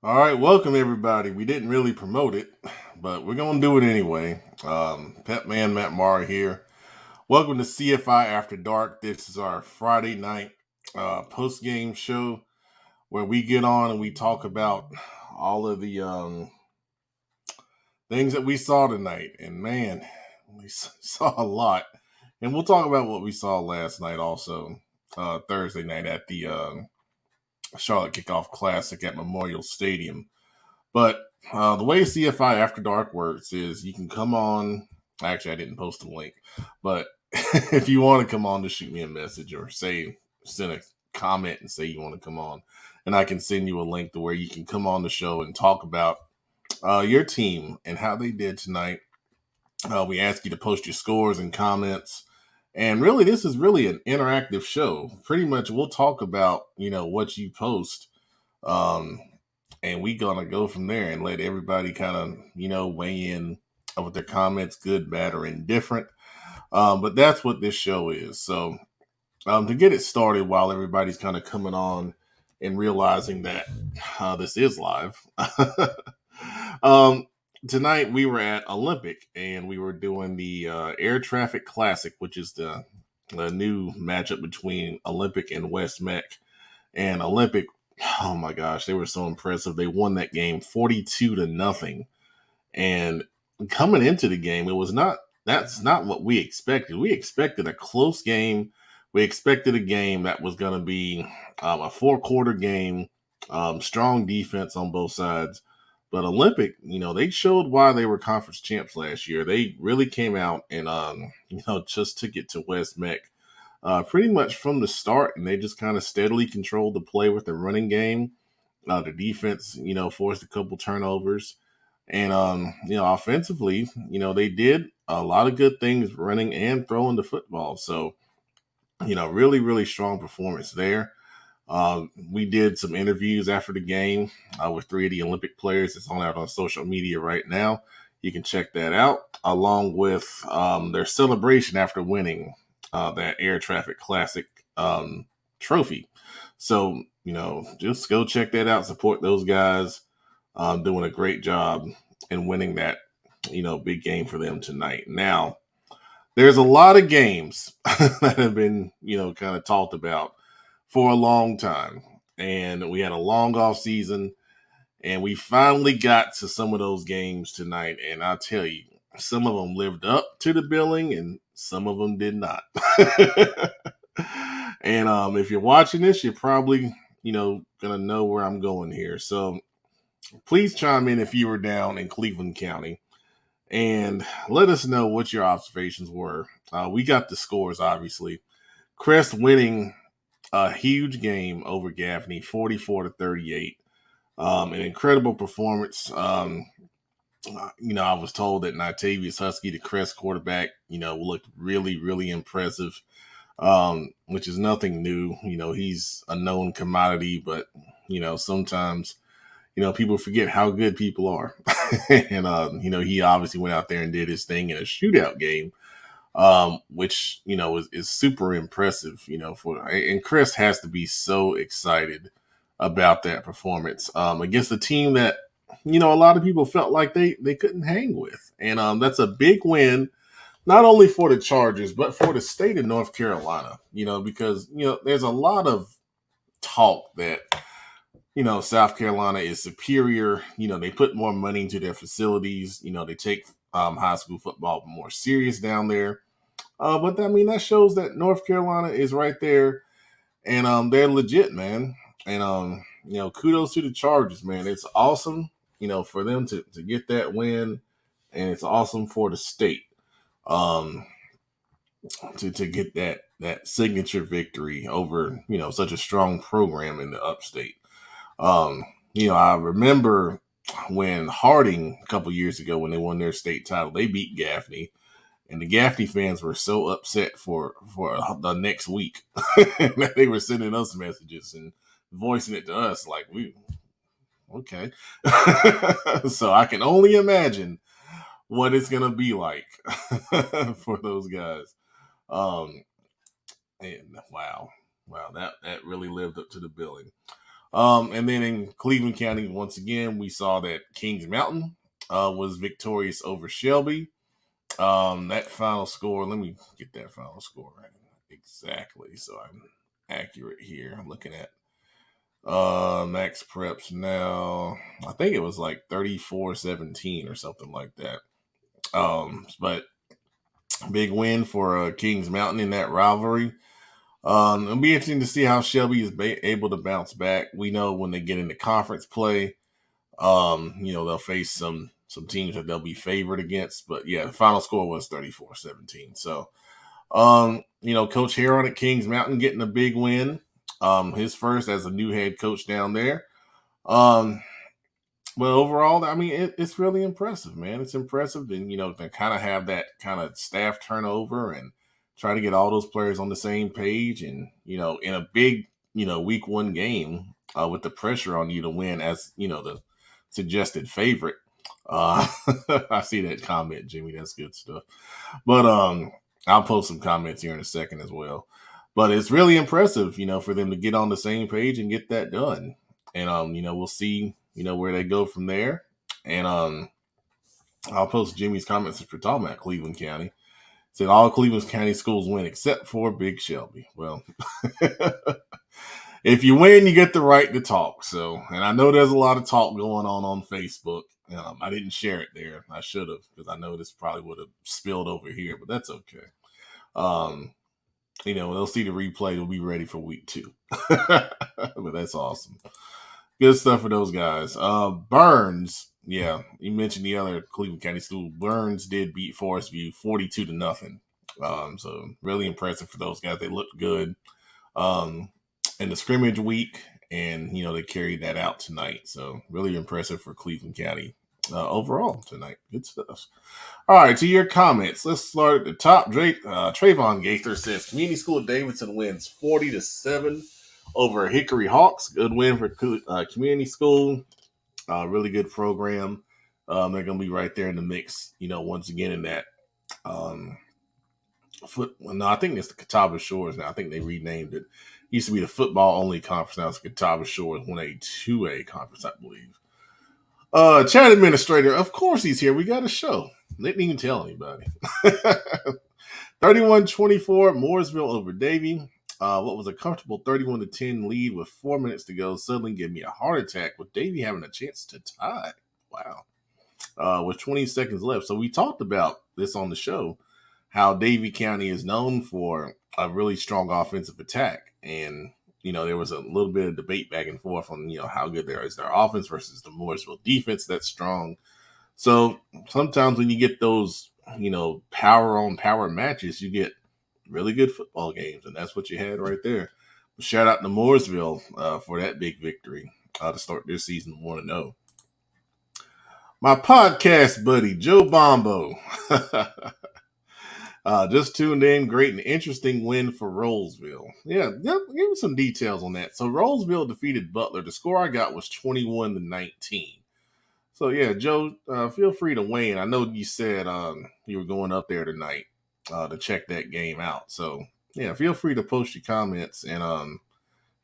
All right, welcome everybody. We didn't really promote it, but we're gonna do it anyway. Pet Man Matt Mara here. Welcome to CFI After Dark. This is our Friday night post game show where we get on and we talk about all of the things that we saw tonight. And man, we saw a lot. And we'll talk about what we saw last night also, Thursday night at the Charlotte Kickoff Classic at Memorial Stadium. But the way CFI After Dark works is you can come on. Actually, I didn't post the link, but if you want to come on, just shoot me a message or send a comment and say you want to come on, and I can send you a link to where you can come on the show and talk about your team and how they did tonight. We ask you to post your scores and comments. And really, this is really an interactive show. Pretty much, we'll talk about what you post, um, and we gonna go from there and let everybody kind of weigh in with their comments, good, bad, or indifferent. But that's what this show is. So to get it started, while everybody's kind of coming on and realizing that this is live, um, tonight we were at Olympic and we were doing the Air Traffic Classic, which is the new matchup between Olympic and West Mech. And Olympic, oh my gosh, they were so impressive. They won that game 42-0. And coming into the game, that's not what we expected. We expected a close game. We expected a game that was going to be a four-quarter game, strong defense on both sides. But Olympic, they showed why they were conference champs last year. They really came out and, just took it to West Mech pretty much from the start, and they just kind of steadily controlled the play with the running game. The defense, forced a couple turnovers, and offensively, they did a lot of good things running and throwing the football. So, really, really strong performance there. We did some interviews after the game with three of the Olympic players. It's out on social media right now. You can check that out, along with their celebration after winning that Air Traffic Classic trophy. So, just go check that out. Support those guys doing a great job and winning that, big game for them tonight. Now, there's a lot of games that have been, kind of talked about for a long time. And we had a long off season, and we finally got to some of those games tonight. And I'll tell you, some of them lived up to the billing and some of them did not. And if you're watching this, you're probably, going to know where I'm going here. So please chime in if you were down in Cleveland County and let us know what your observations were. We got the scores, obviously. Crest winning a huge game over Gaffney, 44-38. An incredible performance. I was told that Natavius Husky, the Crest quarterback, looked really, really impressive, which is nothing new. He's a known commodity, but, sometimes, people forget how good people are. And, he obviously went out there and did his thing in a shootout game, which, is super impressive, and Chris has to be so excited about that performance against a team that, a lot of people felt like they couldn't hang with. And that's a big win, not only for the Chargers, but for the state of North Carolina, because, there's a lot of talk that, South Carolina is superior. They put more money into their facilities. They take high school football more serious down there. But I mean, that shows that North Carolina is right there, and they're legit, man. And kudos to the Chargers, man. It's awesome, for them to get that win, and it's awesome for the state um, to get that signature victory over such a strong program in the upstate. I remember when Harding a couple years ago when they won their state title, they beat Gaffney. And the Gaffney fans were so upset for the next week that they were sending us messages and voicing it to us like, we okay. So I can only imagine what it's gonna be like for those guys. And wow, that really lived up to the billing. And then in Cleveland County, once again, we saw that Kings Mountain was victorious over Shelby. That final score, let me get that final score right exactly so I'm accurate here. I'm looking at Max Preps now. I think it was like 34-17 or something like that. But big win for Kings Mountain in that rivalry. It'll be interesting to see how Shelby is able to bounce back. We know when they get into conference play, they'll face some teams that they'll be favored against. But yeah, the final score was 34-17. So, Coach Heron at Kings Mountain getting a big win. His first as a new head coach down there. But overall, I mean, it's really impressive, man. It's impressive, and to kind of have that kind of staff turnover and try to get all those players on the same page, and in a big week one game with the pressure on you to win as the suggested favorite. I see that comment, Jimmy. That's good stuff. But I'll post some comments here in a second as well. But it's really impressive, for them to get on the same page and get that done. And we'll see, where they go from there. And I'll post Jimmy's comments for talking about Cleveland County. Said all Cleveland County schools win except for Big Shelby. Well, if you win, you get the right to talk. So, and I know there's a lot of talk going on Facebook. I didn't share it there. I should have, because I know this probably would have spilled over here, but that's okay. They'll see the replay. They'll be ready for week 2. But that's awesome. Good stuff for those guys. Burns, yeah, you mentioned the other Cleveland County school. Burns did beat Forest View 42-0. So really impressive for those guys. They looked good in the scrimmage week, and they carried that out tonight. So really impressive for Cleveland County overall tonight. Good stuff. All right, to your comments. Let's start at the top. Trayvon Gaither says Community School of Davidson wins 40-7 over Hickory Hawks. Good win for Community School. Really good program. They're going to be right there in the mix, once again in that I think it's the Catawba Shores now. I think they renamed it. It used to be the football only conference. Now it's Catawba Shores 1A, 2A conference, I believe. Chat administrator, of course he's here. We got a show. Didn't even tell anybody. 31-24, Mooresville over Davie. What was a comfortable 31-10 lead with 4 minutes to go suddenly gave me a heart attack with Davie having a chance to tie. Wow. With 20 seconds left. So we talked about this on the show, how Davie County is known for a really strong offensive attack. And, there was a little bit of debate back and forth on, how good there is their offense versus the Mooresville defense that's strong. So sometimes when you get those, power on power matches, you get really good football games. And that's what you had right there. Shout out to Mooresville for that big victory to start their season 1-0. My podcast buddy, Joe Bombo. Just tuned in. Great and interesting win for Rollsville. Yeah, give me some details on that. So Rollsville defeated Butler. The score I got was 21-19. So yeah, Joe, feel free to weigh in. I know you said you were going up there tonight to check that game out. So yeah, feel free to post your comments and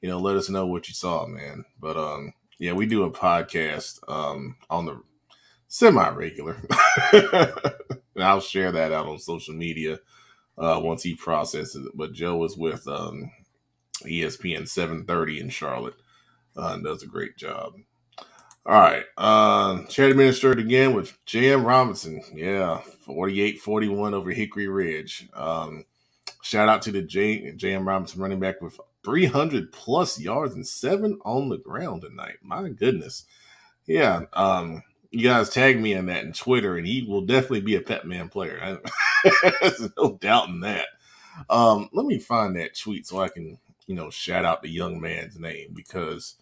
let us know what you saw, man. But yeah, we do a podcast on the semi-regular. And I'll share that out on social media once he processes it. But Joe is with ESPN 730 in Charlotte and does a great job. All right. Chat administered again with J.M. Robinson. Yeah, 48-41 over Hickory Ridge. Shout out to the J.M. Robinson running back with 300 plus yards and 7 on the ground tonight. My goodness. Yeah. You guys tag me in that in Twitter, and he will definitely be a Pet Man player. There's no doubt in that. Let me find that tweet so I can, shout out the young man's name because,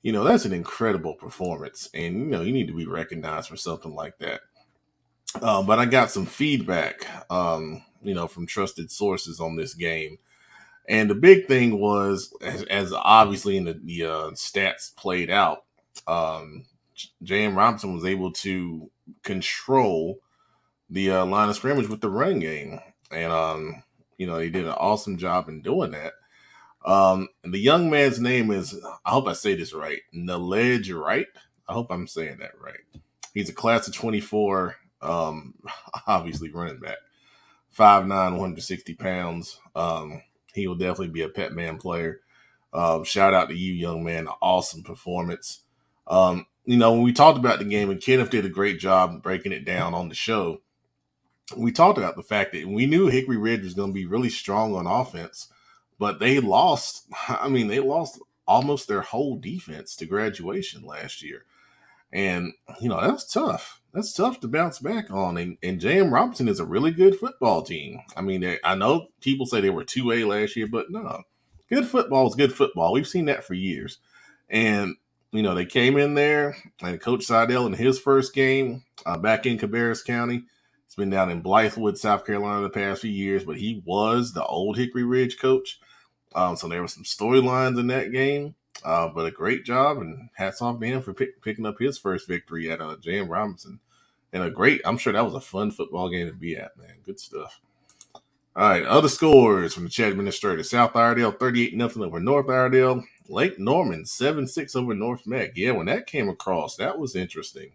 that's an incredible performance, and you need to be recognized for something like that. But I got some feedback, from trusted sources on this game, and the big thing was, as obviously in the stats played out. J.M. Robinson was able to control the line of scrimmage with the run game. And, he did an awesome job in doing that. And the young man's name is, I hope I say this right, Nalej Wright. I hope I'm saying that right. He's a class of 24, obviously running back, 5'9", 160 pounds. He will definitely be a pet man player. Shout out to you, young man. Awesome performance. When we talked about the game, and Kenneth did a great job breaking it down on the show, we talked about the fact that we knew Hickory Ridge was going to be really strong on offense, but they lost. I mean, they lost almost their whole defense to graduation last year. And, that's tough. That's tough to bounce back on. And J.M. Robinson is a really good football team. I mean, I know people say they were 2A last year, but no. Good football is good football. We've seen that for years. And, they came in there, and Coach Seidel in his first game back in Cabarrus County. He's been down in Blythewood, South Carolina the past few years, but he was the old Hickory Ridge coach. So there were some storylines in that game. But a great job, and hats off to him for picking up his first victory at J.M. Robinson. And I'm sure that was a fun football game to be at, man. Good stuff. All right, other scores from the chat administrator. South Iredale, 38-0 over North Iredale. Lake Norman, 7-6 over North Mac. Yeah, when that came across, that was interesting.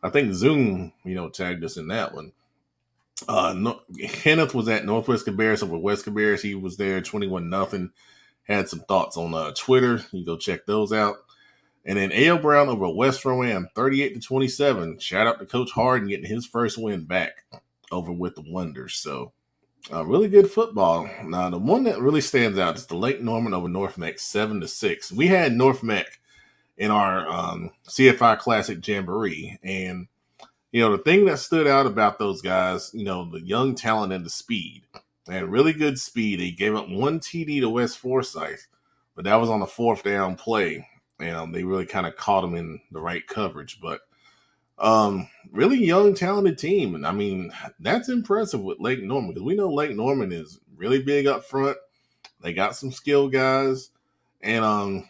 I think Zoom, tagged us in that one. Kenneth was at Northwest Cabarrus over West Cabarrus. He was there, 21-0. Had some thoughts on Twitter. You can go check those out. And then A.L. Brown over West Rowan, 38-27. Shout out to Coach Harden getting his first win back over with the Wonders. So, really good football. Now, the one that really stands out is the Lake Norman over North Mac, 7-6. We had North Mac in our CFI Classic Jamboree. And, the thing that stood out about those guys, the young talent and the speed. They had really good speed. They gave up one TD to West Forsyth, but that was on a fourth down play. And they really kind of caught them in the right coverage. But really young, talented team. And I mean, that's impressive with Lake Norman, because we know Lake Norman is really big up front. They got some skilled guys. And,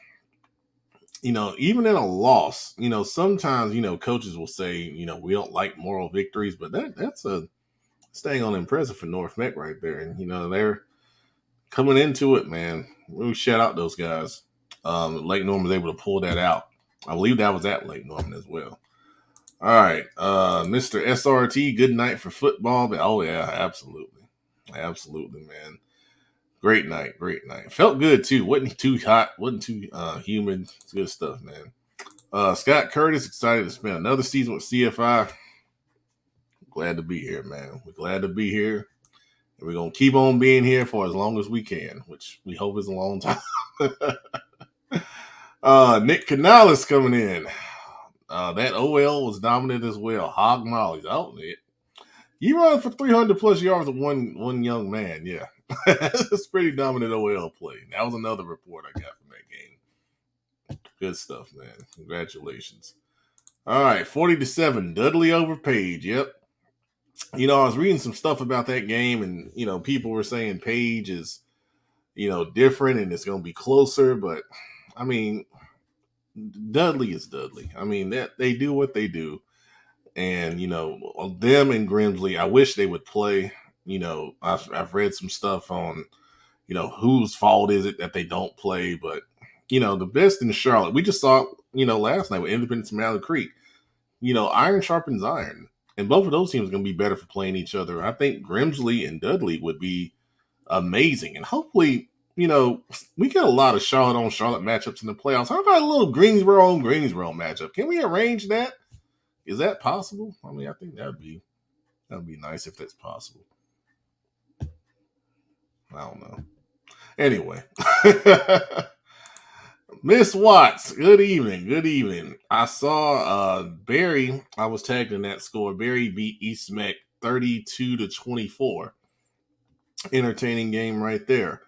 even in a loss, sometimes, coaches will say, we don't like moral victories, but that's a staying on impressive for North Mac right there. And, they're coming into it, man. Really shout out those guys. Lake Norman was able to pull that out. I believe that was at Lake Norman as well. All right. Mr. SRT, good night for football. But, oh, yeah, absolutely. Absolutely, man. Great night. Great night. Felt good, too. Wasn't too hot. Wasn't too humid. It's good stuff, man. Scott Curtis, excited to spend another season with CFI. Glad to be here, man. We're glad to be here. And we're going to keep on being here for as long as we can, which we hope is a long time. Nick Canales coming in. That OL was dominant as well. Hog Molly's out there. You run for 300 plus yards with one young man. Yeah. It's pretty dominant OL play. That was another report I got from that game. Good stuff, man. Congratulations. All right. 40-7. Dudley over Page. Yep. I was reading some stuff about that game, and, people were saying Page is, different and it's going to be closer. But, I mean, Dudley is Dudley. I mean, that they do what they do. And, them and Grimsley, I wish they would play. I've read some stuff on, whose fault is it that they don't play. But, the best in Charlotte, we just saw, last night with Independence and Mallard Creek, iron sharpens iron. And both of those teams are going to be better for playing each other. I think Grimsley and Dudley would be amazing. And hopefully, we get a lot of Charlotte on Charlotte matchups in the playoffs. How about a little Greensboro on Greensboro matchup? Can we arrange that? Is that possible? I mean, I think that'd be nice if that's possible. I don't know. Anyway. Miss Watts, good evening. Good evening. I saw Barry, I was tagged in that score. Barry beat East Mac 32-24. Entertaining game right there.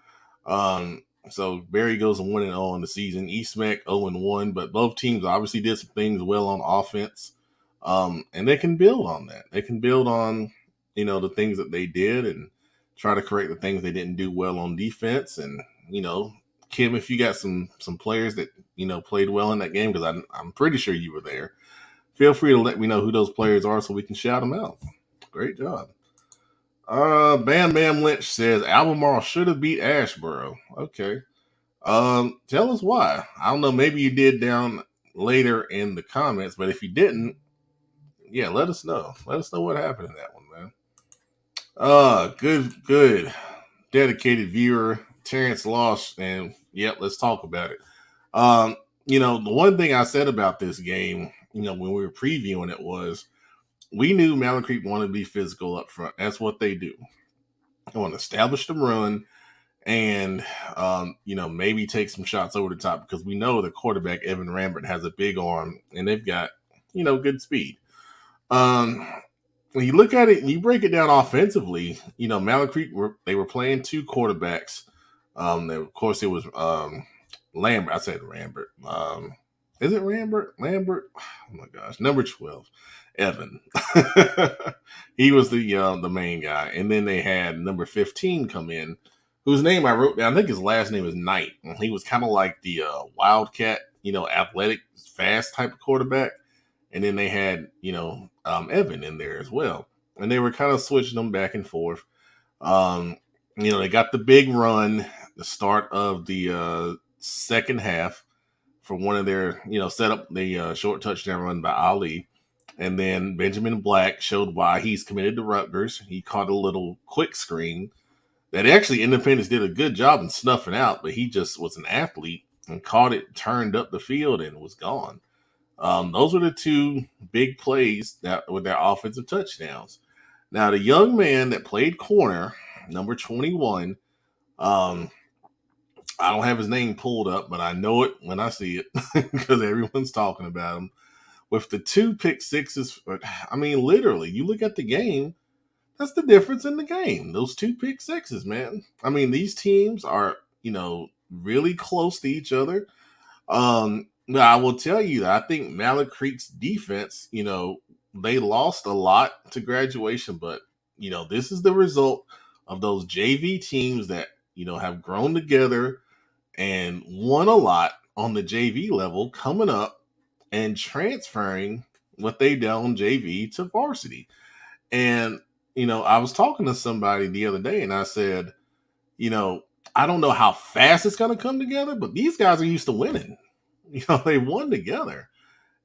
So Barry goes 1-0 in the season. East Mac 0-1, but both teams obviously did some things well on offense. And they can build on that. They can build on, the things that they did and try to correct the things they didn't do well on defense. And, Kim, if you got some players that, played well in that game, because I'm pretty sure you were there, feel free to let me know who those players are so we can shout them out. Great job. Bam Bam Lynch says Albemarle should have beat Ashboro. Okay. Tell us why. I don't know. Maybe you did down later in the comments, but if you didn't, yeah, let us know. Let us know what happened in that one, man. Good. Dedicated viewer, Terrence lost, and yep, let's talk about it. Um, the one thing I said about this game, when we were previewing it was we knew Mallet Creek wanted to be physical up front. That's what they do. They want to establish the run and maybe take some shots over the top because we know the quarterback Evan Rambert has a big arm and they've got good speed. Um, when you look at it and you break it down offensively, Mallet Creek they were playing two quarterbacks. Of course, it was Lambert. I said Rambert. Is it Rambert? Lambert? Oh my gosh, number 12, Evan. He was the main guy, and then they had number 15 come in, whose name I wrote down. I think his last name is Knight. He was kind of like the Wildcat, athletic, fast type of quarterback. And then they had, Evan in there as well. And they were kind of switching them back and forth. They got the big run, the start of the second half for one of their, set up the short touchdown run by Ali. And then Benjamin Black showed why he's committed to Rutgers. He caught a little quick screen that actually Independence did a good job in snuffing out, but he just was an athlete and caught it, turned up the field, and was gone. Those were the two big plays that with their offensive touchdowns. Now, the young man that played corner, number 21, I don't have his name pulled up, but I know it when I see it because everyone's talking about him. With the two pick sixes, I mean, literally, you look at the game, that's the difference in the game. Those two pick sixes, man. I mean, these teams are, really close to each other. I will tell you that I think Mallet Creek's defense, they lost a lot to graduation, but this is the result of those JV teams that have grown together and won a lot on the JV level, coming up and transferring what they done on JV to varsity. And I was talking to somebody the other day, and I said, I don't know how fast it's going to come together, but these guys are used to winning. They won together.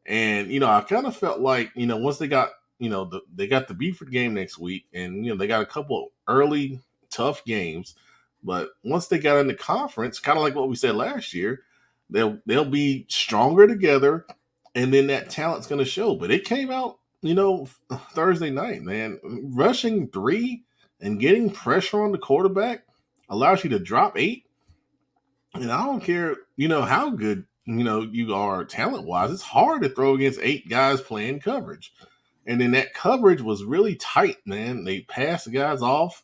And, I kind of felt like, once they got, they got the Beeford game next week and, they got a couple early tough games. But once they got in the conference, kind of like what we said last year, they'll be stronger together. And then that talent's going to show. But it came out, Thursday night, man. Rushing 3 and getting pressure on the quarterback allows you to drop 8. And I don't care, how good, you are talent wise. It's hard to throw against 8 guys playing coverage. And then that coverage was really tight, man. They passed the guys off.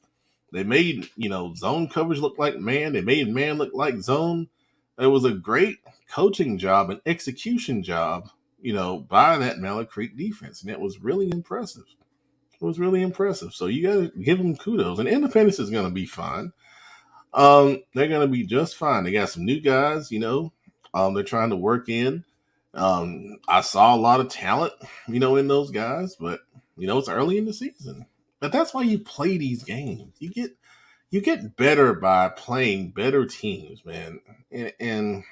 They made, zone coverage look like man. They made man look like zone. It was a great coaching job and execution job, by that Mallet Creek defense. And it was really impressive. It was really impressive. So you got to give them kudos. And Independence is going to be fine. They're going to be just fine. They got some new guys, they're trying to work in. I saw a lot of talent, in those guys, but it's early in the season. But that's why you play these games. You get better by playing better teams, man. And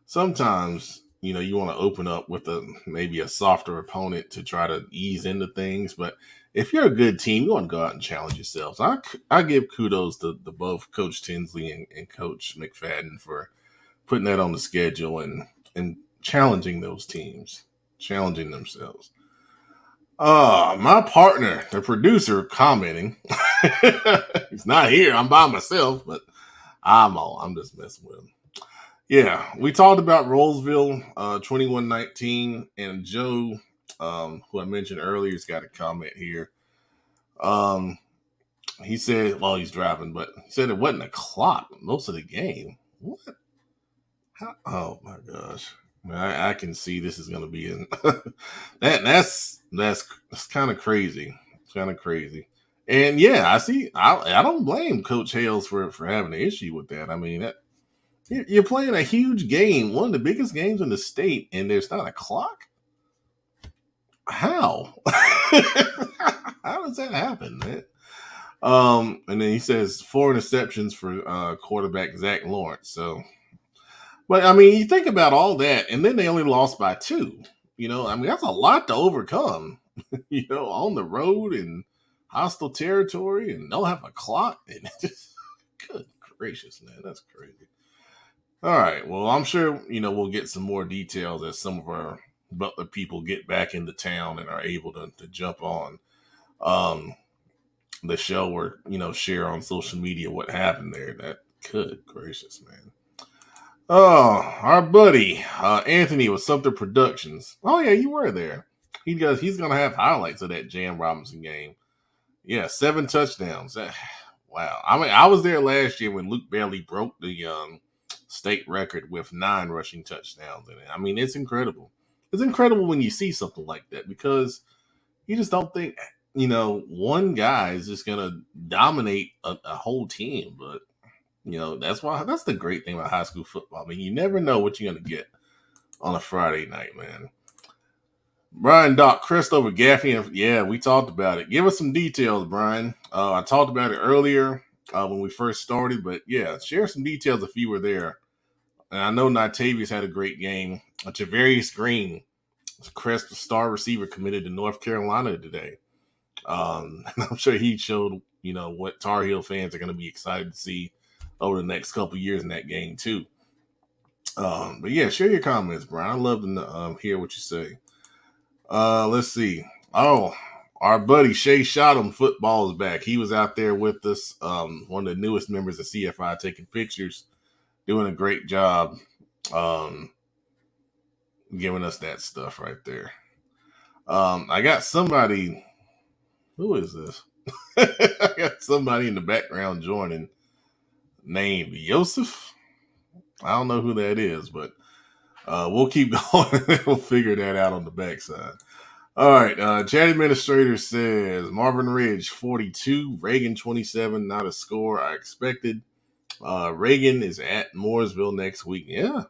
sometimes, you want to open up with maybe a softer opponent to try to ease into things, but if you're a good team, you want to go out and challenge yourselves. I give kudos to both Coach Tinsley and Coach McFadden for putting that on the schedule and challenging those teams, challenging themselves. My partner, the producer, commenting. He's not here. I'm by myself, but I'm just messing with him. Yeah, we talked about Rolesville 21-19, and Joe, who I mentioned earlier, has got a comment here. He said, well, he's driving, but he said it wasn't a clock most of the game. What? Oh my gosh. I can see this is going to be in that's kind of crazy. It's kind of crazy. And yeah, I don't blame Coach Hales for having an issue with that. I mean, you're playing a huge game, one of the biggest games in the state, and there's not a clock? How? How does that happen, man? And then he says 4 interceptions for quarterback Zach Lawrence. So, but I mean, you think about all that, and then they only lost by 2. I mean, that's a lot to overcome. On the road and hostile territory, and they'll have a clock. And just, good gracious, man, that's crazy. All right, well, I'm sure we'll get some more details as some of our Butler people get back into town and are able to jump on um, the show or share on social media what happened there. That good gracious, man. Oh, our buddy Anthony with Sumter Productions. Oh yeah, you were there. He's gonna have highlights of that Jam Robinson game. Yeah, 7 touchdowns. Wow. I mean, I was there last year when Luke Bailey broke the state record with 9 rushing touchdowns in it. I mean, it's incredible. It's incredible when you see something like that because you just don't think one guy is just gonna dominate a whole team, but that's the great thing about high school football. I mean, you never know what you're gonna get on a Friday night, man. Brian Doc, Crest over Gaffney. Yeah, we talked about it. Give us some details, Brian. I talked about it earlier when we first started, but yeah, share some details if you were there. And I know Natavius had a great game. Javarius Green, Crest star receiver, committed to North Carolina today. And I'm sure he showed, what Tar Heel fans are going to be excited to see over the next couple of years in that game too. But yeah, share your comments, Brian. I'd love to hear what you say. Let's see. Oh, our buddy Shay Shottam football is back. He was out there with us. One of the newest members of CFI, taking pictures, doing a great job. Giving us that stuff right there. I got somebody. Who is this? I got somebody in the background joining named Yosef. I don't know who that is, but we'll keep going. We'll figure that out on the backside. All right. Chat Administrator says Marvin Ridge 42, Reagan 27, not a score I expected. Reagan is at Mooresville next week. Yeah.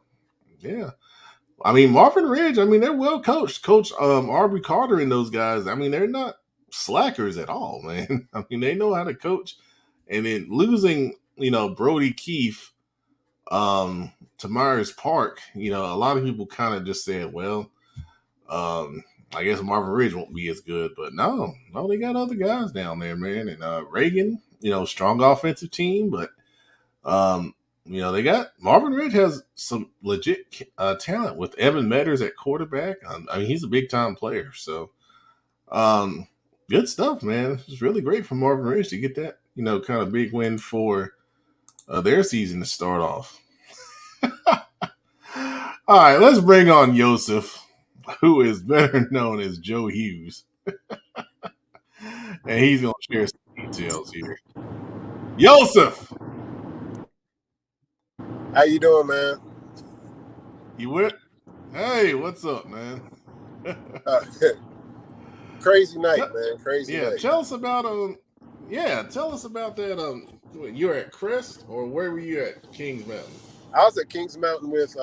I mean, Marvin Ridge, I mean, they're well coached. Coach Aubrey Carter and those guys, I mean, they're not slackers at all, man. I mean, they know how to coach. And then losing, Brody Keefe to Myers Park, a lot of people kind of just said, well, I guess Marvin Ridge won't be as good, but no, they got other guys down there, man. And Reagan, strong offensive team, but they got Marvin Ridge has some legit talent with Evan Metters at quarterback. I mean, he's a big time player, so good stuff, man. It's really great for Marvin Ridge to get that, kind of big win for their season to start off. All right, let's bring on Yosef, who is better known as Joe Hughes. And he's going to share some details here. Yosef! How you doing, man? You went? Hey, what's up, man? Crazy night, man. Crazy night. Tell us about tell us about that. You're at Crest, or where were you at? Kings Mountain. I was at Kings Mountain with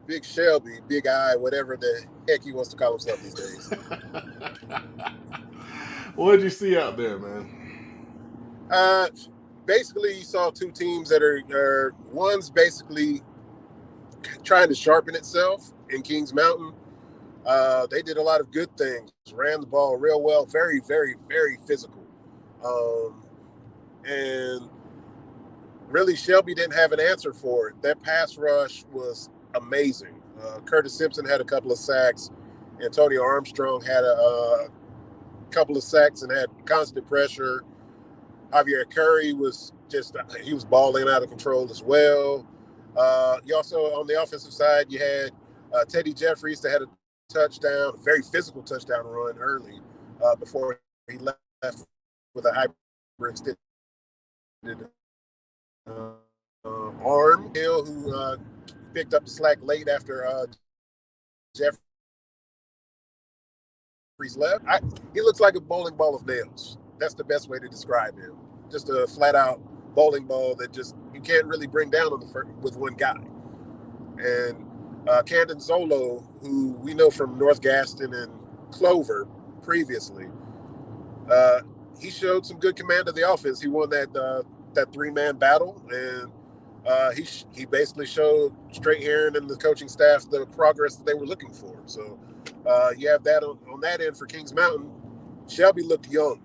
Big Shelby, Big Eye, whatever the heck he wants to call himself these days. What did you see out there, man? Basically, you saw 2 teams that are one's basically trying to sharpen itself in Kings Mountain. They did a lot of good things, ran the ball real well, very, very, very physical. And really, Shelby didn't have an answer for it. That pass rush was amazing. Curtis Simpson had a couple of sacks. Antonio Armstrong had a couple of sacks and had constant pressure. Javier Curry was he was balling out of control as well. You also, on the offensive side, you had Teddy Jeffries that had a touchdown, a very physical touchdown run early before he left with a hyper extended arm. Hill, who picked up the slack late after Jeffries left. He looks like a bowling ball of nails. That's the best way to describe him. Just a flat-out bowling ball that just you can't really bring down with one guy. And Camden Zolo, who we know from North Gaston and Clover previously, he showed some good command of the offense. He won that 3-man battle, and he basically showed Straight Heron and the coaching staff the progress that they were looking for. So you have that on that end for Kings Mountain. Shelby looked young.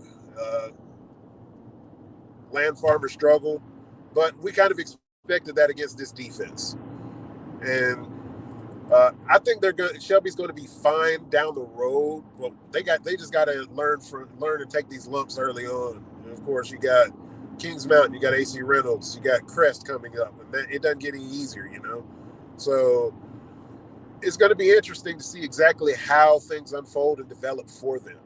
Land Farmer struggled, but we kind of expected that against this defense. And I think Shelby's going to be fine down the road. Well, they just got to learn and take these lumps early on. And of course, you got Kings Mountain, you got AC Reynolds, you got Crest coming up, and it doesn't get any easier, So it's going to be interesting to see exactly how things unfold and develop for them.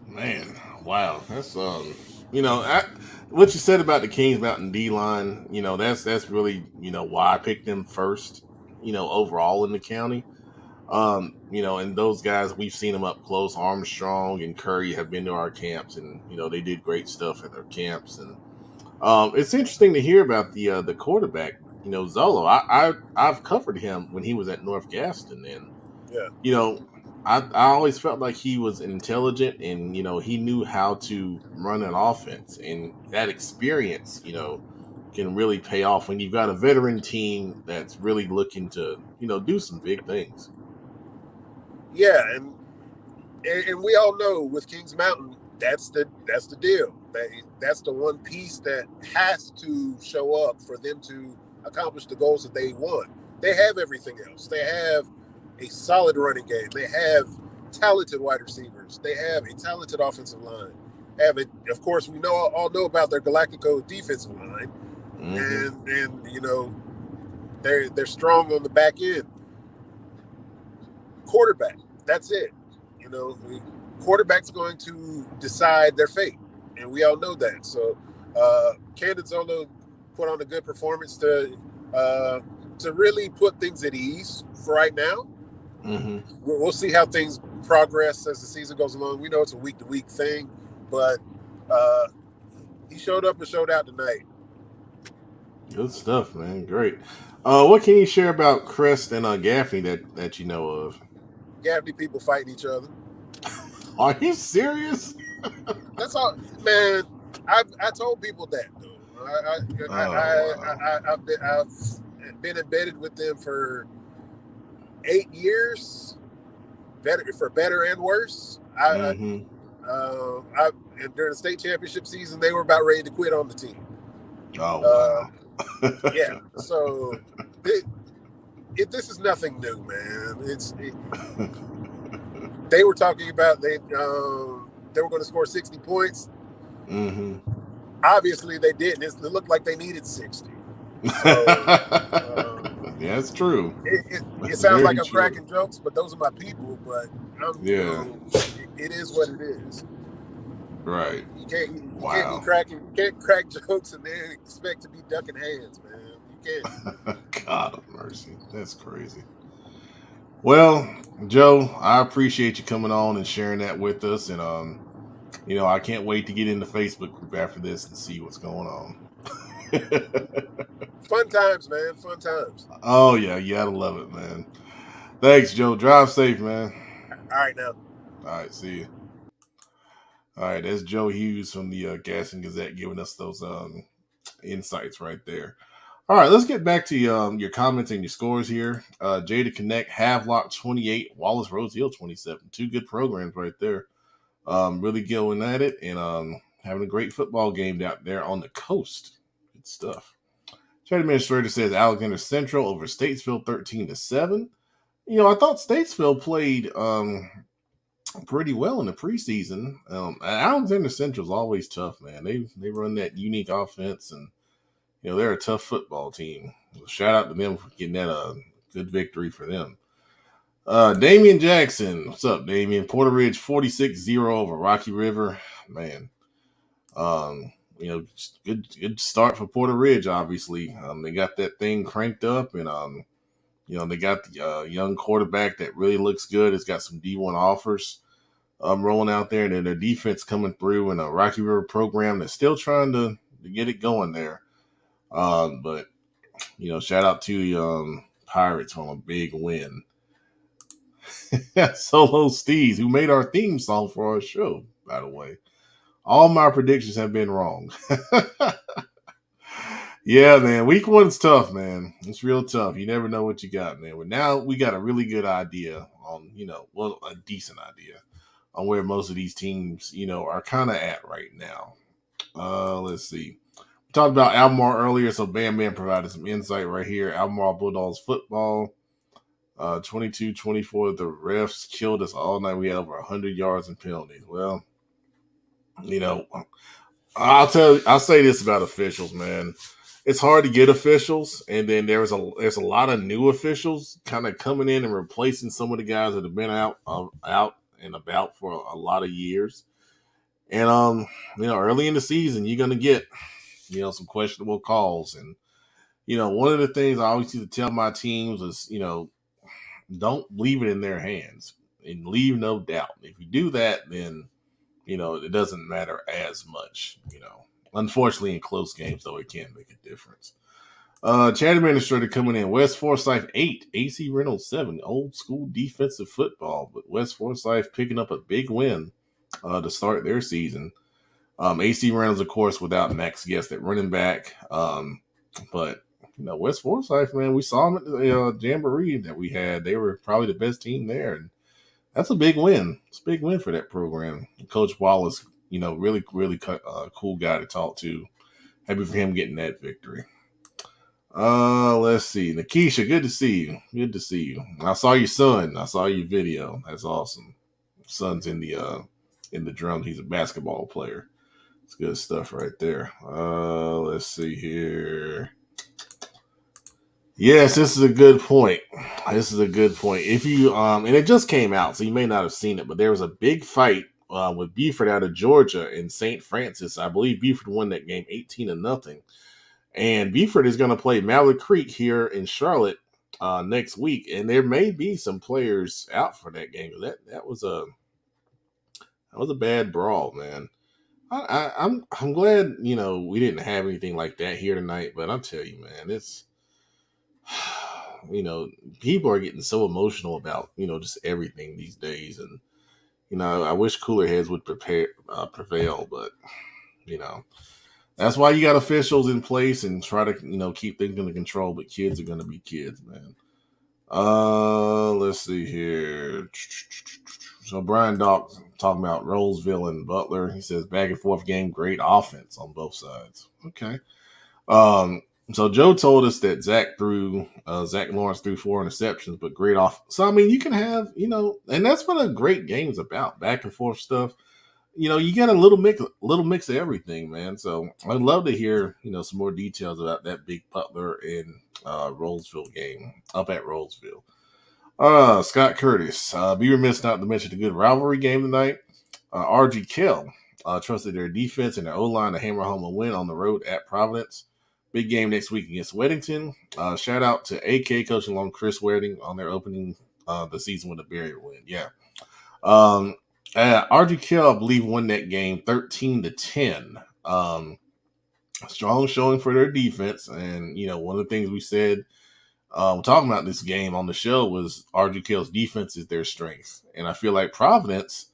Man, wow, that's what you said about the Kings Mountain D line. That's really why I picked them first. Overall in the county. And those guys, we've seen them up close. Armstrong and Curry have been to our camps, and they did great stuff at their camps. And it's interesting to hear about the quarterback. Zolo. I've covered him when he was at North Gaston, and yeah. I always felt like he was intelligent, and he knew how to run an offense, and that experience can really pay off when you've got a veteran team that's really looking to do some big things. Yeah, and we all know with Kings Mountain, that's the deal. That's the one piece that has to show up for them to accomplish the goals that they want. They have everything else. They have a solid running game. They have talented wide receivers. They have a talented offensive line. Of course, we all know about their Galactico defensive line, and they're strong on the back end. Quarterback, that's it. The quarterback's going to decide their fate, and we all know that. So, Camden Zolo put on a good performance to really put things at ease for right now. Mm-hmm. We'll see how things progress as the season goes along. We know it's a week-to-week thing, but he showed up and showed out tonight. Good stuff, man. Great. What can you share about Crest and Gaffney that you know of? Gaffney people fighting each other. Are you serious? That's all, man. I told people that though. I've been embedded with them for 8 years, for better and worse. And during the state championship season, they were about ready to quit on the team. Oh wow! Yeah. So this is nothing new, man. They were talking about they were going to score 60 points. Mm-hmm. Obviously, they didn't. It looked like they needed 60. So, yeah, that's true. It sounds like I'm cracking jokes, but those are my people. But it is what it is. Right. You can't crack jokes and then expect to be ducking hands, man. You can't. God of mercy, that's crazy. Well, Joe, I appreciate you coming on and sharing that with us, and I can't wait to get in the Facebook group after this and see what's going on. Fun times, man. Fun times. Oh yeah, you gotta love it, man. Thanks, Joe. Drive safe, man. All right, now. All right, see you. All right, that's Joe Hughes from the Gaston Gazette giving us those insights right there. All right, let's get back to your comments and your scores here. Jada Connect, Havelock 28, Wallace Rose Hill 27. Two good programs right there. Really going at it and having a great football game out there on the coast. Good stuff. Chat administrator says Alexander Central over Statesville 13-7. I thought Statesville played pretty well in the preseason. Alexander Central's always tough, man. They run that unique offense, and they're a tough football team. So shout out to them for getting that good victory for them. Damian Jackson, what's up, Damian? Porter Ridge 46-0 over Rocky River, man. Good start for Porter Ridge. Obviously, they got that thing cranked up, and they got the young quarterback that really looks good. It's got some D1 offers rolling out there, and then their defense coming through, and a Rocky River program that's still trying to get it going there. But shout out to Pirates on a big win. Solo Steez, who made our theme song for our show, by the way. All my predictions have been wrong. Yeah, man. Week one's tough, man. It's real tough. You never know what you got, man. But now we got a really good idea on, well, a decent idea on where most of these teams, are kind of at right now. Let's see. We talked about Albemarle earlier, so Bam Bam provided some insight right here. Albemarle Bulldogs football, 22-24. The refs killed us all night. We had over 100 yards and penalties. Well, you know, I'll say this about officials, man. It's hard to get officials, and then there's a lot of new officials kind of coming in and replacing some of the guys that have been out and about for a lot of years. And early in the season, you're gonna get some questionable calls, and one of the things I always used to tell my teams is don't leave it in their hands and leave no doubt. If you do that, then it doesn't matter as much. Unfortunately, in close games, though, it can make a difference. Chat administrator coming in. West Forsyth 8, AC Reynolds 7. Old school defensive football, but West Forsyth picking up a big win to start their season. AC Reynolds, of course, without Max Guest at running back. But West Forsyth, man, we saw them at the Jamboree that we had. They were probably the best team there, and that's a big win. It's a big win for that program. Coach Wallace, really, really cool guy to talk to. Happy for him getting that victory. Let's see. Nakisha, good to see you. Good to see you. I saw your son. I saw your video. That's awesome. Son's in the drums. He's a basketball player. It's good stuff right there. Let's see here. Yes, this is a good point. This is a good point. If you and it just came out, so you may not have seen it, but there was a big fight with Buford out of Georgia in St. Francis. I believe Buford won that game 18-0. And Buford is going to play Mallard Creek here in Charlotte next week, and there may be some players out for that game. That was a bad brawl, man. I'm glad we didn't have anything like that here tonight, but I'll tell you, man, it's people are getting so emotional about just everything these days, and I wish cooler heads would prevail, but that's why you got officials in place and try to keep things under control. But kids are gonna be kids, man. Let's see here. So Brian Dock talking about Roseville and Butler. He says back and forth game, great offense on both sides. Okay. So Joe told us that Zach Lawrence threw 4 interceptions, but great off. So I mean, you can have and that's what a great game's about, back and forth stuff. You get a little mix of everything, man. So I'd love to hear some more details about that big Butler and Roseville game up at Roseville. Scott Curtis, be remiss not to mention the good rivalry game tonight. RG Kell trusted their defense and their O-line to hammer home a win on the road at Providence. Big game next week against Weddington. Shout out to AK coaching along Chris Wedding on their opening the season with a barrier win. Yeah. RG Kell, I believe, won that game 13-10. Strong showing for their defense. And, one of the things we said talking about this game on the show was RG Kell's defense is their strength. And I feel like Providence,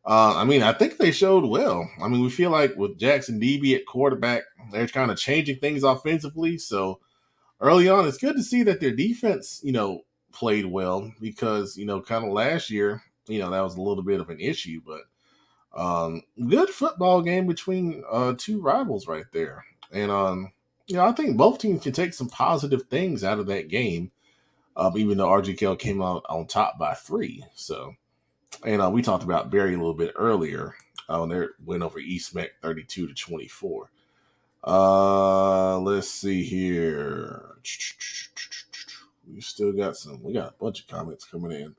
I think they showed well. We feel like with Jackson Debe at quarterback, they're kind of changing things offensively. So early on, it's good to see that their defense, played well because, kind of last year, that was a little bit of an issue, but good football game between two rivals right there. And, I think both teams can take some positive things out of that game, even though RGK came out on top by 3. So, and we talked about Barry a little bit earlier on their win over East Meck 32-24. Let's see here. We got a bunch of comments coming in.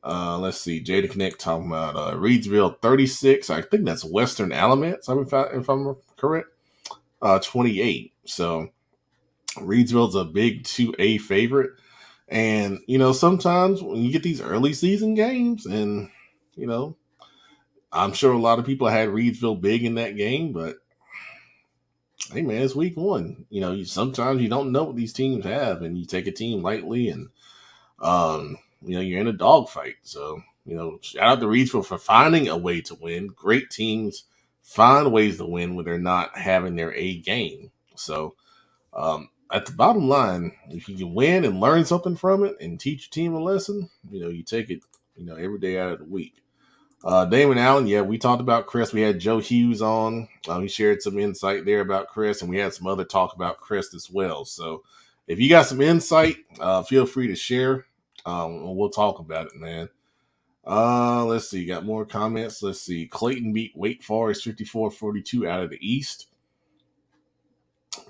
Let's see. Jada Connect talking about Reedsville 36. I think that's Western Alamance, if I'm correct. 28. So Reedsville's a big 2A favorite. And, sometimes when you get these early season games, and, I'm sure a lot of people had Reedsville big in that game, but hey, man, it's week 1. Sometimes you don't know what these teams have, and you take a team lightly, and you're in a dogfight. So, shout out to Reedsville for finding a way to win. Great teams find ways to win when they're not having their A game. So, at the bottom line, if you can win and learn something from it and teach your team a lesson, you take it, every day out of the week. Damon Allen, yeah, we talked about Chris. We had Joe Hughes on. He shared some insight there about Chris, and we had some other talk about Chris as well. So if you got some insight, feel free to share. We'll talk about it, man. Let's see. Got more comments. Let's see. Clayton beat Wake Forest 54-42 out of the East.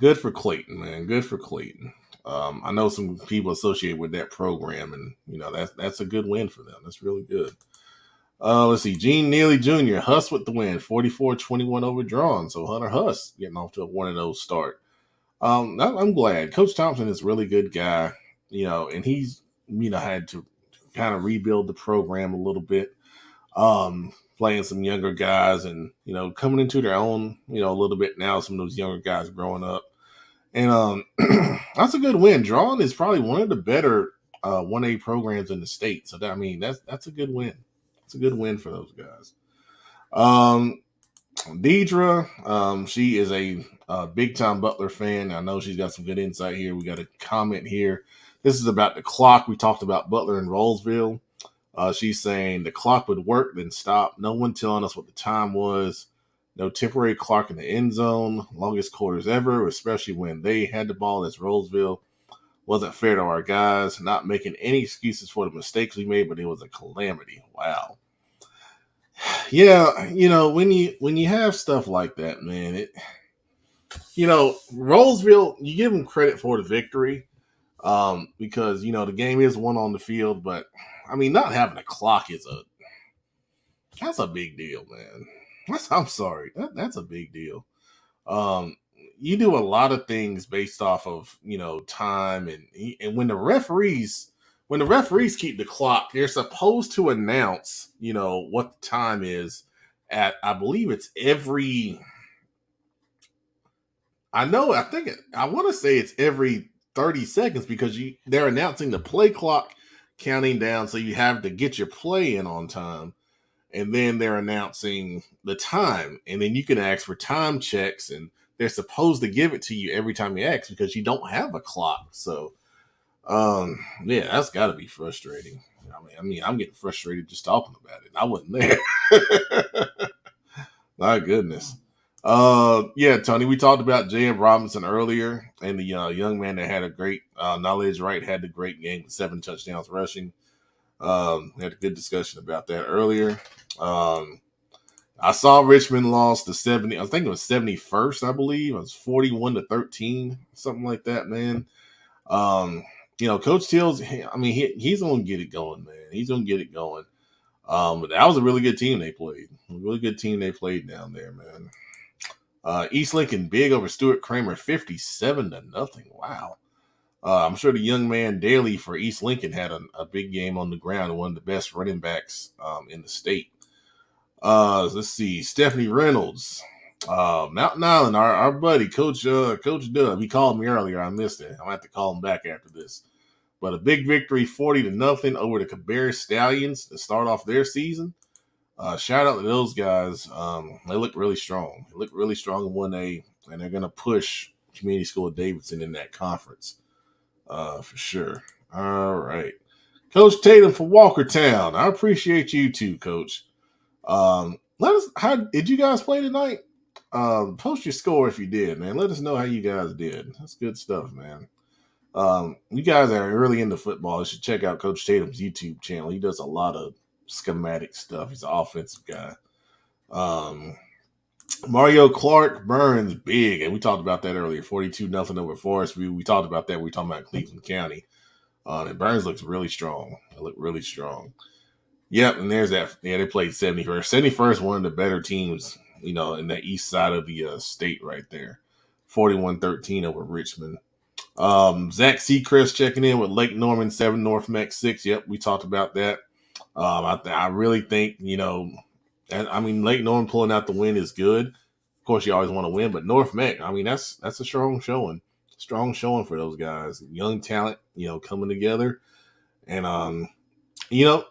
Good for Clayton, man. Good for Clayton. I know some people associated with that program, and that's a good win for them. That's really good. Let's see. Gene Neely Jr. Huss with the win, 44-21 overdrawn. So Hunter Huss getting off to a 1-0 start. I'm glad. Coach Thompson is a really good guy, and he's had to kind of rebuild the program a little bit. Playing some younger guys and coming into their own a little bit now. Some of those younger guys growing up, and that's a good win. Drawn is probably one of the better 1A programs in the state. So that's a good win. It's a good win for those guys. Deidre, she is a big time Butler fan. I know she's got some good insight here. We got a comment here. This is about the clock. We talked about Butler and Rollsville. She's saying the clock would work, then stop. No one telling us what the time was. No temporary clock in the end zone. Longest quarters ever, especially when they had the ball as Rollsville. Wasn't fair to our guys. Not making any excuses for the mistakes we made, but it was a calamity. Wow. Yeah, when you have stuff like that, man, Rollsville, you give them credit for the victory. Because the game is won on the field, but not having a clock that's a big deal, man. I'm sorry, that's a big deal. You do a lot of things based off of time, and when the referees keep the clock, they're supposed to announce what the time is at, I believe it's every. I want to say it's every 30 seconds because they're announcing the play clock counting down, so you have to get your play in on time, and then they're announcing the time, and then you can ask for time checks, and they're supposed to give it to you every time you ask because you don't have a clock. So, yeah, that's got to be frustrating. I'm getting frustrated just talking about it. I wasn't there. My goodness. Yeah, Tony, we talked about J.M. Robinson earlier, and the young man that had a great knowledge, right, had the great game with 7 touchdowns rushing. We had a good discussion about that earlier. I saw Richmond lost to 70. I think it was 71st, I believe. It was 41-13, something like that, man. Coach Tills, he's going to get it going, man. He's going to get it going. But that was a really good team they played. A really good team they played down there, man. East Lincoln big over Stuart Kramer, 57-0. Wow. I'm sure the young man Daly for East Lincoln had a big game on the ground and one of the best running backs in the state. Let's see. Stephanie Reynolds, Mountain Island, our buddy, Coach Dub. He called me earlier. I missed it. I'll have to call him back after this. But a big victory, 40-0 over the Cabarrus Stallions to start off their season. Shout out to those guys. They look really strong. They look really strong in 1A, and they're going to push Community School of Davidson in that conference for sure. All right. Coach Tatum for Walkertown. I appreciate you too, Coach. Let us. How did you guys play tonight? Post your score if you did, man. Let us know how you guys did. That's good stuff, man. You guys are really into football. You should check out Coach Tatum's YouTube channel. He does a lot of schematic stuff. He's an offensive guy. Mario Clark Burns big, and we talked about that earlier. 42-0 over Forest View. We talked about that. We talked about Cleveland County. And Burns looks really strong. They look really strong. Yep, and there's that. Yeah, they played 71st. 71st, one of the better teams, in the east side of the state right there. 41-13 over Richmond. Zach Seacrest checking in with Lake Norman 7, North Mac 6. Yep, we talked about that. I really think, Lake Norman pulling out the win is good. Of course, you always want to win, but North Mac, that's a strong showing. Strong showing for those guys. Young talent, coming together. And I'm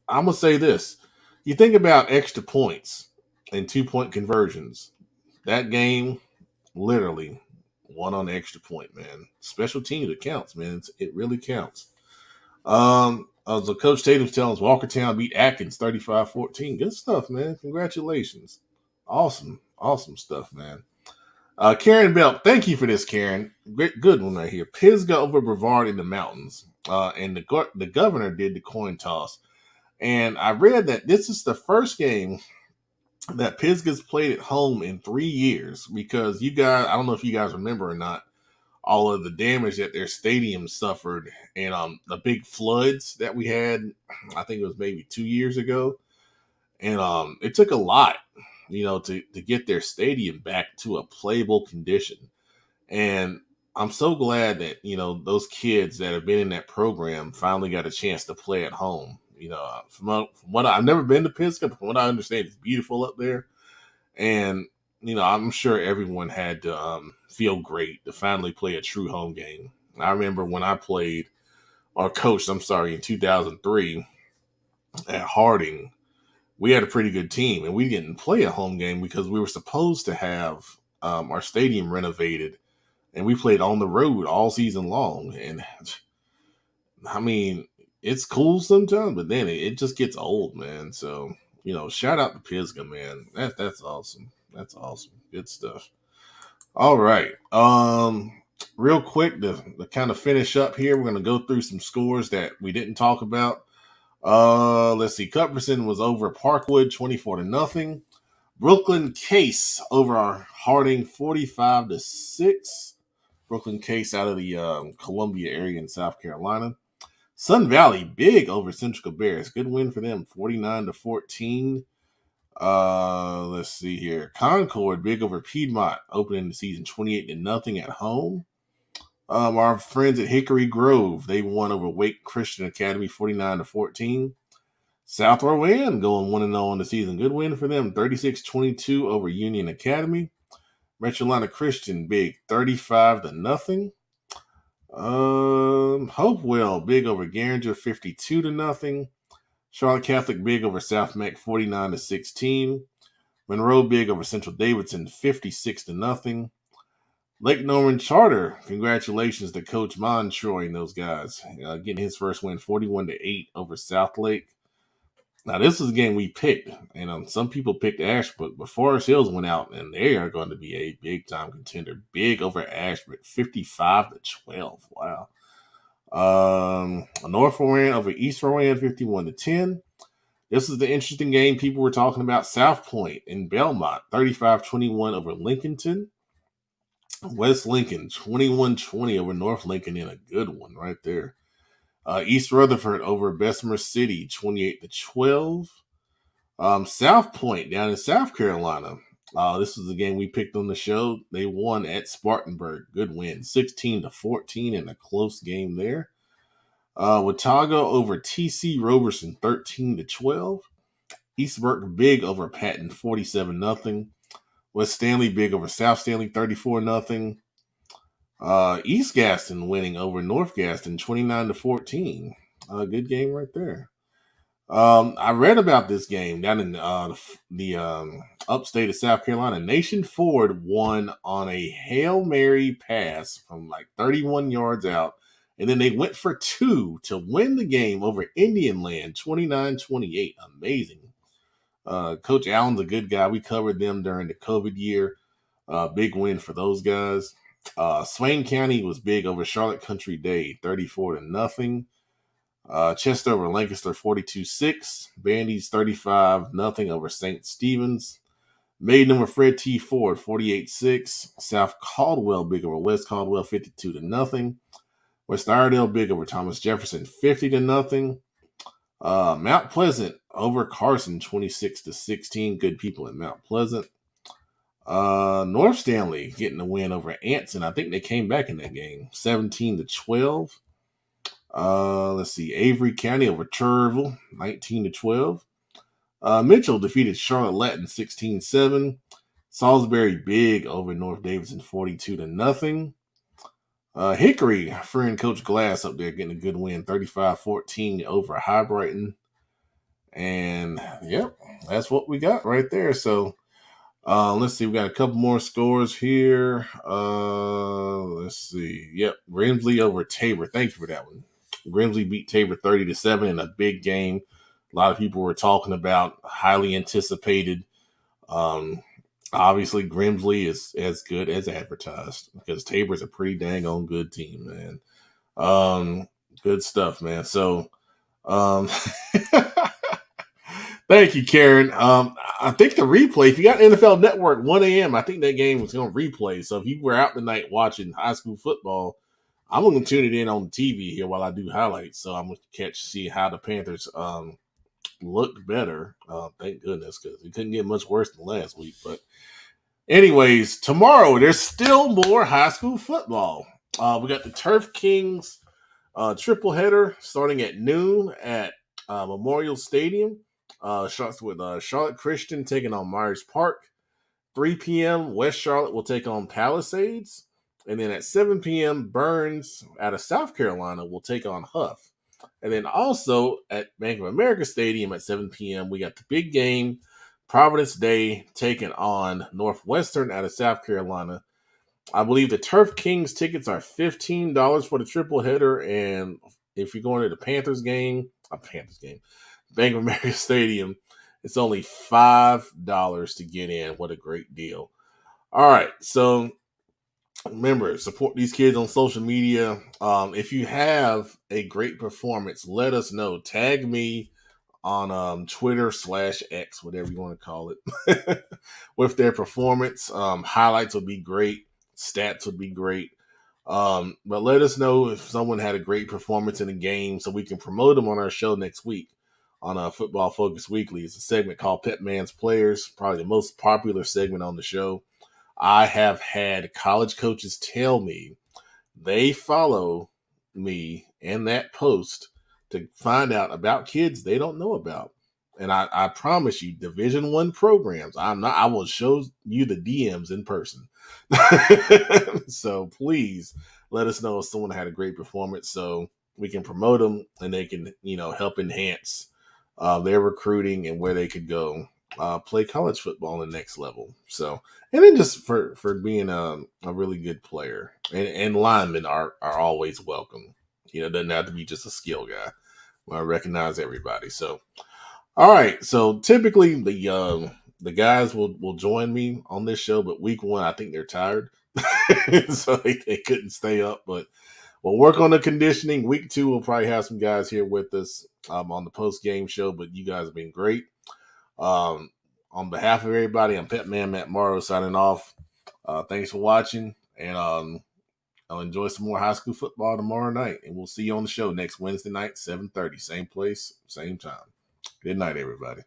gonna say this. You think about extra points and 2 point conversions. That game literally won on the extra point, man. Special teams, it counts, man. It really counts. So Coach Tatum's telling us Walkertown beat Atkins 35-14. Good stuff, man. Congratulations. Awesome. Awesome stuff, man. Karen Belt, thank you for this, Karen. Good one right here. Pisgah over Brevard in the mountains. And the governor did the coin toss. And I read that this is the first game that Pisgah's played at home in 3 years because you guys, I don't know if you guys remember or not, all of the damage that their stadium suffered and the big floods that we had. I think it was maybe 2 years ago, and it took a lot, to get their stadium back to a playable condition. And I'm so glad that those kids that have been in that program finally got a chance to play at home. From what I've never been to Pisgah, but from what I understand, it's beautiful up there, and I'm sure everyone had to feel great to finally play a true home game. I remember when I played or coached, I'm sorry, in 2003 at Harding, we had a pretty good team, and we didn't play a home game because we were supposed to have our stadium renovated, and we played on the road all season long. And I mean, it's cool sometimes, but then it just gets old, man. So shout out to Pisgah, man. That's awesome. That's awesome. Good stuff. All right. Real quick to kind of finish up here, we're gonna go through some scores that we didn't talk about. Let's see. Cuthbertson was over Parkwood 24-0. Brooklyn Case over our Harding 45-6. Brooklyn Case out of the Columbia area in South Carolina. Sun Valley big over Central Bears. Good win for them, 49-14. Let's see here. Concord big over Piedmont, opening the season 28-0 at home. Our friends at Hickory Grove, they won over Wake Christian Academy 49-14. South Rowan going 1-0 on the season. Good win for them, 36-22 over Union Academy. Metro Christian big 35-0. Hopewell big over Garinger 52-0. Charlotte Catholic big over South Mac 49-16. Monroe big over Central Davidson 56-0. Lake Norman Charter, congratulations to Coach Montroy and those guys, getting his first win 41-8 over South Lake. Now this is a game we picked, and some people picked Ashbrook, but Forest Hills went out, and they are going to be a big time contender. Big over Ashbrook, 55-12. Wow. North Rowan over East Rowan, 51-10. This is the interesting game people were talking about. South Point in Belmont, 35-21 over Lincolnton. West Lincoln, 21-20 over North Lincoln in a good one right there. East Rutherford over Bessemer City, 28-12. South Point down in South Carolina. This is the game we picked on the show. They won at Spartanburg. Good win, 16-14 in a close game there. Watauga over TC Roberson, 13-12. East Burke big over Patton, 47-0. West Stanley big over South Stanley, 34-0. East Gaston winning over North Gaston, 29-14. Good game right there. I read about this game down in the upstate of South Carolina. Nation Ford won on a Hail Mary pass from like 31 yards out, and then they went for two to win the game over Indian Land, 29-28. Amazing. Coach Allen's a good guy. We covered them during the COVID year. Big win for those guys. Swain County was big over Charlotte Country Day, 34-0. Chester over Lancaster, 42-6. Bandy's 35-0 over St. Stephen's. Maiden over Fred T. Ford, 48-6. South Caldwell big over West Caldwell, 52-0. West Iredale big over Thomas Jefferson, 50-0. Mount Pleasant over Carson, 26-16. Good people in Mount Pleasant. North Stanley getting the win over Anson. I think they came back in that game, 17-12. Let's see. Avery County over Turville, 19-12. Mitchell defeated Charlotte Latin, 16-7. Salisbury big over North Davidson, 42-0. Hickory, friend Coach Glass up there getting a good win, 35-14 over High Brighton. And yep, that's what we got right there. So let's see, we got a couple more scores here. Let's see. Yep, Grimsley over Tabor. Thank you for that one. Grimsley beat Tabor 30-7 in a big game. A lot of people were talking about, highly anticipated. Obviously, Grimsley is as good as advertised because Tabor's a pretty dang on good team, man. Good stuff, man. So, um, thank you, Karen. I think the replay, if you got NFL Network, 1 a.m., I think that game was going to replay. So if you were out tonight watching high school football, I'm going to tune it in on the TV here while I do highlights. So I'm going to see how the Panthers looked better. Thank goodness, because it couldn't get much worse than last week. But anyways, tomorrow there's still more high school football. We got the Turf Kings triple header starting at noon at Memorial Stadium. Starts with Charlotte Christian taking on Myers Park. 3 p.m. West Charlotte will take on Palisades. And then at 7 p.m. Burns out of South Carolina will take on Huff. And then also at Bank of America Stadium at 7 p.m. we got the big game, Providence Day taking on Northwestern out of South Carolina. I believe the Turf Kings tickets are $15 for the triple header, and if you're going to the Panthers game, Bank of America Stadium, it's only $5 to get in. What a great deal! All right, so remember, support these kids on social media. If you have a great performance, let us know. Tag me on Twitter/X, whatever you want to call it, with their performance. Highlights would be great. Stats would be great. But let us know if someone had a great performance in a game so we can promote them on our show next week on Football Focus Weekly. It's a segment called Pet Man's Players, probably the most popular segment on the show. I have had college coaches tell me they follow me and that post to find out about kids they don't know about. And I promise you, Division I programs, I will show you the DMs in person. So please let us know if someone had a great performance so we can promote them and they can, help enhance their recruiting and where they could go play college football on the next level. So, and then just for being a really good player, and linemen are always welcome. It doesn't have to be just a skill guy. I recognize everybody. So, all right. So typically the guys will join me on this show, but week 1 I think they're tired, so they couldn't stay up. But we'll work on the conditioning. Week 2 we'll probably have some guys here with us on the post game show. But you guys have been great. On behalf of everybody, I'm Pet Man Matt Morrow signing off. Thanks for watching, and I'll enjoy some more high school football tomorrow night. And we'll see you on the show next Wednesday night, 7:30, same place, same time. Good night, everybody.